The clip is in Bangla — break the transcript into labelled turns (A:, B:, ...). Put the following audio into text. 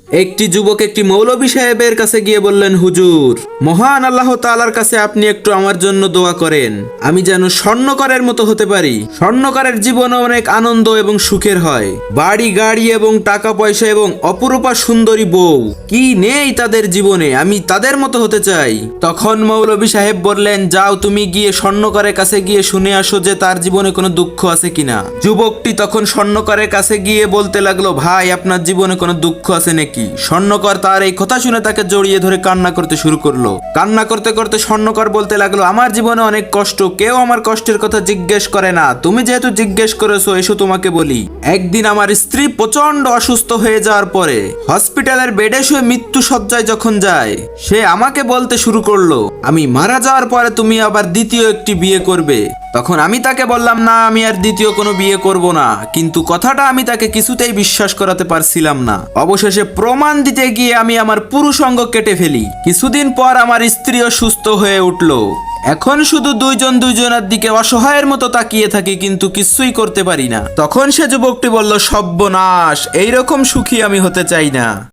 A: একটি যুবক একটি মৌলভী সাহেবের কাছে গিয়ে বললেন, হুজুর, মহান আল্লাহ তাআলার কাছে আপনি একটু আমার জন্য দোয়া করেন, আমি যেন স্বর্ণকারের মতো হতে পারি। স্বর্ণকারের জীবন অনেক আনন্দ এবং সুখের হয়, বাড়ি গাড়ি এবং টাকা পয়সা এবং অপরূপা সুন্দরী বউ কি নেই তাদের জীবনে, আমি তাদের মতো হতে চাই। তখন মৌলভী সাহেব বললেন, যাও তুমি গিয়ে স্বর্ণকারের কাছে গিয়ে শুনে আসো যে তার জীবনে কোনো দুঃখ আছে কিনা। যুবকটি তখন স্বর্ণকারের কাছে গিয়ে বলতে লাগলো, ভাই আপনার জীবনে কোনো দুঃখ আছে নাকি? স্বর্ণকার তার এই কথা শুনে তাকে জড়িয়ে ধরে কান্না করতে শুরু করলো। কান্না করতে করতে স্বর্ণকার বলতে লাগলো, আমার জীবনে অনেক কষ্ট, কেউ আমার কষ্টের কথা জিজ্ঞেস করে না, তুমি যেহেতু জিজ্ঞেস করেছো এসো তোমাকে বলি। একদিন আমার স্ত্রী প্রচন্ড অসুস্থ হয়ে যাওয়ার পরে হসপিটালের বেডে শুয়ে মৃত্যু শয্যায় যখন যায়, সে আমাকে বলতে শুরু করলো, আমি মারা যাওয়ার পরে তুমি আবার দ্বিতীয় একটি বিয়ে করবে। তখন আমি তাকে বললাম, না আমি আর দ্বিতীয় কোনো বিয়ে করব না, কিন্তু কথাটা আমি তাকে কিছুতেই বিশ্বাস করাতে পারছিলাম না। অবশেষে প্রমাণ দিতে গিয়ে আমি আমার পুরুষ অঙ্গ কেটে ফেলি। কিছুদিন পর আমার স্ত্রীও সুস্থ হয়ে উঠলো। এখন শুধু দুইজন দুইজনের দিকে অসহায়ের মতো তাকিয়ে থাকি, কিন্তু কিছুই করতে পারি না। তখন সে যুবকটি বলল, সর্বনাশ, এইরকম সুখী আমি হতে চাই না।